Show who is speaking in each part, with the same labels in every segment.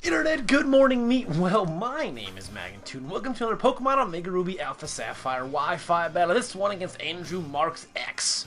Speaker 1: Internet, good morning, meat. Well, my name is Magnitude, and welcome to another Pokemon Omega Ruby Alpha Sapphire Wi-Fi battle. This one against AndrewMarksX.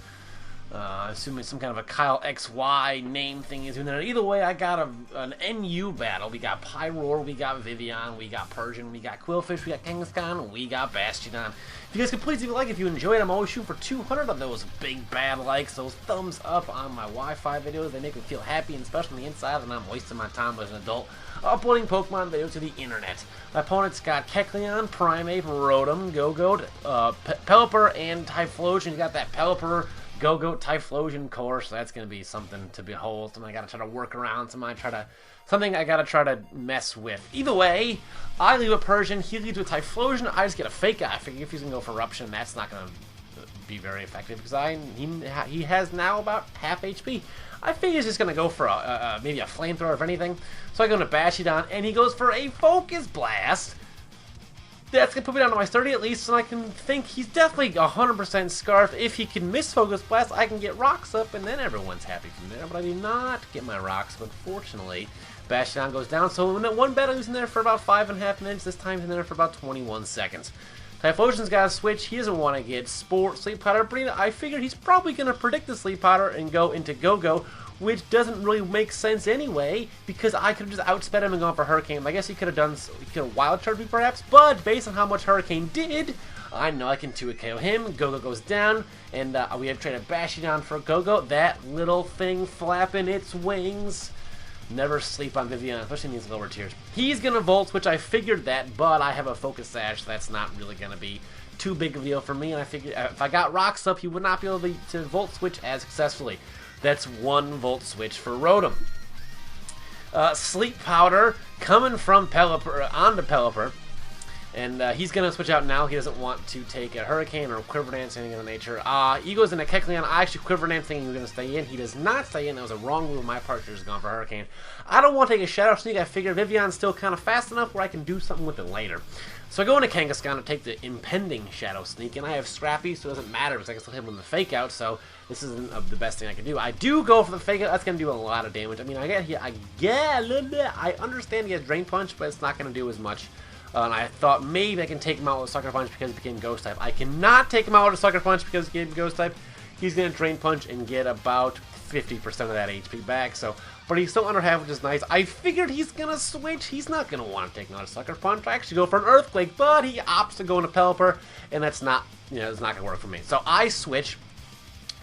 Speaker 1: Assuming some kind of a Kyle XY name thing is doing that. Either way, I got an NU battle. We got Pyroar, we got Vivian, we got Persian, we got Quillfish, we got Kangaskhan, we got Bastiodon. If you guys could please leave a like if you enjoyed. I'm always shooting for 200 of those big bad likes, those thumbs up on my Wi-Fi videos. They make me feel happy, and especially on the inside, and I'm wasting my time as an adult uploading Pokemon videos to the internet. My opponent's got Kecleon, Primeape, Rotom, Go-Goat, Pelipper, and Typhlosion. You got that Pelipper, Go-Goat, Typhlosion course. That's going to be something to behold. Something I got to try to work around. Something I got to try to mess with. Either way, I leave with Persian. He leads with Typhlosion. I just get a Fake Out. I figure if he's going to go for Eruption, that's not going to be very effective because he has now about half HP. I figure he's just going to go for maybe a Flamethrower if anything. So I go into Bastiodon, and he goes for a Focus Blast. That's going to put me down to my 30 at least, and I can think he's definitely 100% Scarf. If he can miss Focus Blast, I can get Rocks up, and then everyone's happy from there. But I do not get my Rocks, but fortunately, Bastiodon goes down. So in that one battle, he was in there for about 5.5 minutes. This time, he's in there for about 21 seconds. Typhlosion's got to switch. He doesn't want to get Sleep Powder, but I figured he's probably going to predict the Sleep Powder and go into Go-Go, which doesn't really make sense anyway, because I could have just outsped him and gone for Hurricane. I guess he could have Wild Charged me perhaps, but based on how much Hurricane did, I know I can 2-hit KO him. Go-Go goes down, and we have traded Bastiodon for Go-Go. That little thing flapping its wings. Never sleep on Vivian, especially in these lower tiers. He's going to Volt Switch, I figured that, but I have a Focus Sash, so that's not really going to be too big of a deal for me, and I figured if I got Rocks up, he would not be able to Volt Switch as successfully. That's one Volt Switch for Rotom. Sleep Powder coming from Pelipper onto Pelipper. And he's going to switch out now. He doesn't want to take a Hurricane or a Quiver Dance, anything of the nature. He goes into Kecleon. I actually Quiver Dance thinking he was going to stay in. He does not stay in. That was a wrong move on my part. Should have gone for Hurricane. I don't want to take a Shadow Sneak. I figure Vivian's still kind of fast enough where I can do something with it later. So I go into Kangaskhan to take the impending Shadow Sneak, and I have Scrappy, so it doesn't matter because I can still hit him with the Fake Out, so this isn't the best thing I can do. I do go for the Fake Out. That's going to do a lot of damage. I mean, I understand he has Drain Punch, but it's not going to do as much. And I thought maybe I can take him out with a Sucker Punch because he became Ghost type. I cannot take him out with a Sucker Punch because he became Ghost type. He's going to Drain Punch and get about 50% of that HP back. So, but he's still under half, which is nice. I figured he's going to switch. He's not going to want to take another Sucker Punch. I actually go for an Earthquake, but he opts to go into Pelipper, and that's not, it's not going to work for me. So I switch,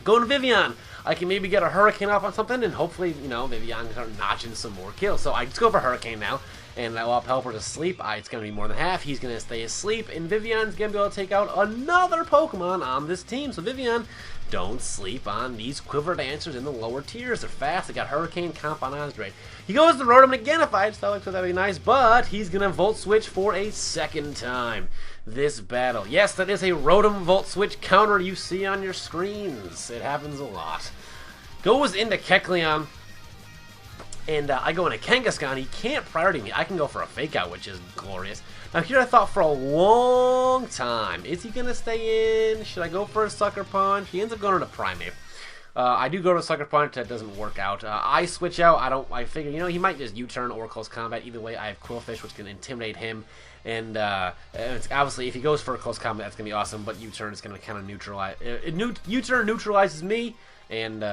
Speaker 1: go into Vivian. I can maybe get a Hurricane off on something, and hopefully, Vivian can start notching some more kills. So I just go for Hurricane now. And while Pelipper's asleep, it's going to be more than half. He's going to stay asleep, and Vivian's going to be able to take out another Pokemon on this team. So Vivian, don't sleep on these Quiver Dancers in the lower tiers. They're fast. They got Hurricane, Comp on Osdrade. He goes to Rotom again if I just felt like that'd be nice, but he's going to Volt Switch for a second time this battle. Yes, that is a Rotom Volt Switch counter you see on your screens. It happens a lot. Goes into Kecleon. And I go into Kangaskhan. He can't priority me. I can go for a Fake Out, which is glorious. Now here I thought for a long time, is he going to stay in? Should I go for a Sucker Punch? He ends up going into Primeape. I do go to Sucker Punch. That doesn't work out. I switch out. I figure, he might just U-turn or Close Combat. Either way, I have Quillfish, which can intimidate him. And it's obviously, if he goes for a Close Combat, that's going to be awesome. But U-turn is going to kind of neutralize. U-turn neutralizes me, and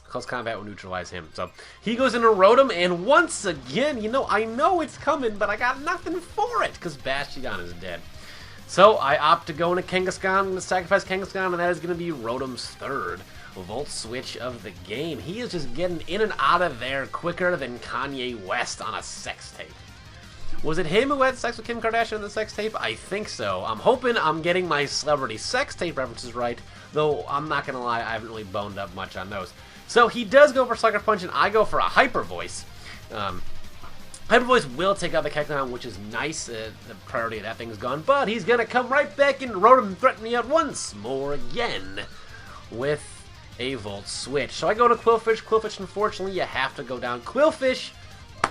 Speaker 1: Close Combat will neutralize him. So he goes into Rotom, and once again, I know it's coming, but I got nothing for it because Bastiodon is dead. So I opt to go into Kangaskhan. I'm going to sacrifice Kangaskhan, and that is going to be Rotom's third Volt Switch of the game. He is just getting in and out of there quicker than Kanye West on a sex tape. Was it him who had sex with Kim Kardashian on the sex tape? I think so. I'm hoping I'm getting my celebrity sex tape references right, though I'm not going to lie, I haven't really boned up much on those. So he does go for Sucker Punch, and I go for a Hyper Voice. Hyper Voice will take out the Kecleon, which is nice. The priority of that thing's gone, but he's going to come right back into Rotom and threaten me out once more again with a Volt Switch. So I go to Quillfish. Quillfish, unfortunately, you have to go down. Quillfish,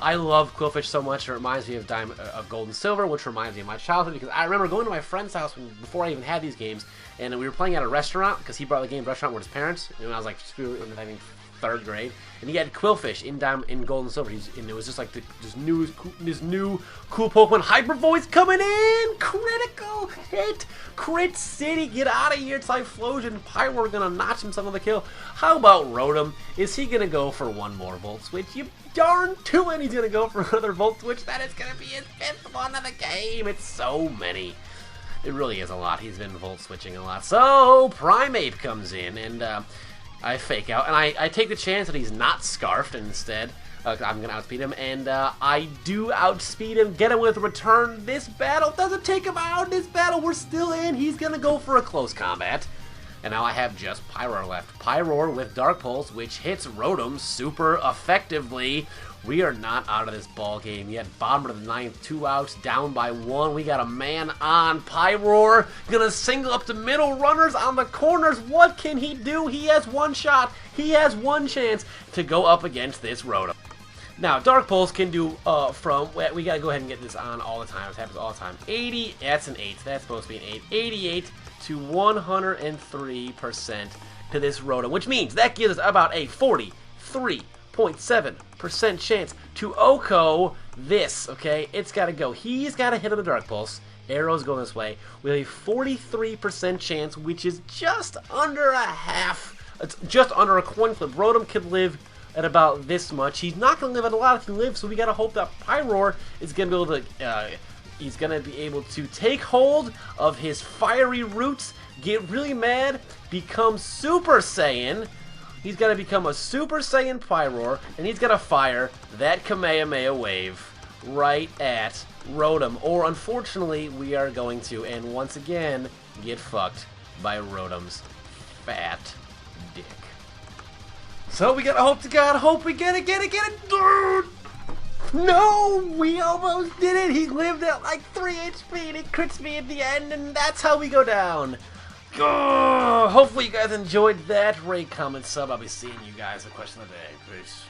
Speaker 1: I love Quillfish so much. It reminds me of Gold and Silver, which reminds me of my childhood, because I remember going to my friend's house before I even had these games, and we were playing at a restaurant, because he brought the game to a restaurant with his parents, and I was like, screw it, I think 3rd grade, and he had Quillfish in Gold and Silver. And it was just like this new cool Pokemon. Hyper Voice coming in, critical hit, Crit City. Get out of here! It's Typhlosion. Pyroar gonna notch himself on the kill. How about Rotom? Is he gonna go for one more Volt Switch? You darn tootin', he's gonna go for another Volt Switch. That is gonna be his 5th one of the game. It's so many. It really is a lot. He's been Volt Switching a lot. So Primeape comes in, and I fake out, and I take the chance that he's not Scarfed, and instead I'm gonna outspeed him, and I do outspeed him, get him with return. This battle doesn't take him out. This battle, we're still in. He's gonna go for a close combat. And now I have just Pyroar left. Pyroar with Dark Pulse, which hits Rotom super effectively. We are not out of this ball game yet. Bottom of the 9th, 2 outs, down by 1. We got a man on. Pyroar gonna single up the middle runners on the corners. What can he do? He has one shot. He has one chance to go up against this Rotom. Now, Dark Pulse can do we gotta go ahead and get this on all the time. It happens all the time. 80, that's an 8. That's supposed to be an 8. 88 to 103% to this Rotom, which means that gives us about a 43.7% chance to OHKO this, okay? It's gotta go. He's gotta hit on the Dark Pulse. Arrow's going this way. We have a 43% chance, which is just under a half. It's just under a coin flip. Rotom could live at about this much. He's not going to live at a lot if he lives, so we got to hope that Pyroar is going to be able to, he's going to be able to take hold of his fiery roots, get really mad, become Super Saiyan. He's got to become a Super Saiyan Pyroar, and he's got to fire that Kamehameha wave right at Rotom. Or, unfortunately, we are going to, and once again, get fucked by Rotom's fat dick. So we gotta hope to God, hope we get it. Dude! No! We almost did it! He lived at like 3 HP and it crits me at the end, and that's how we go down. Hopefully you guys enjoyed that. Rate, comment, sub. I'll be seeing you guys at Question of the Day. Peace.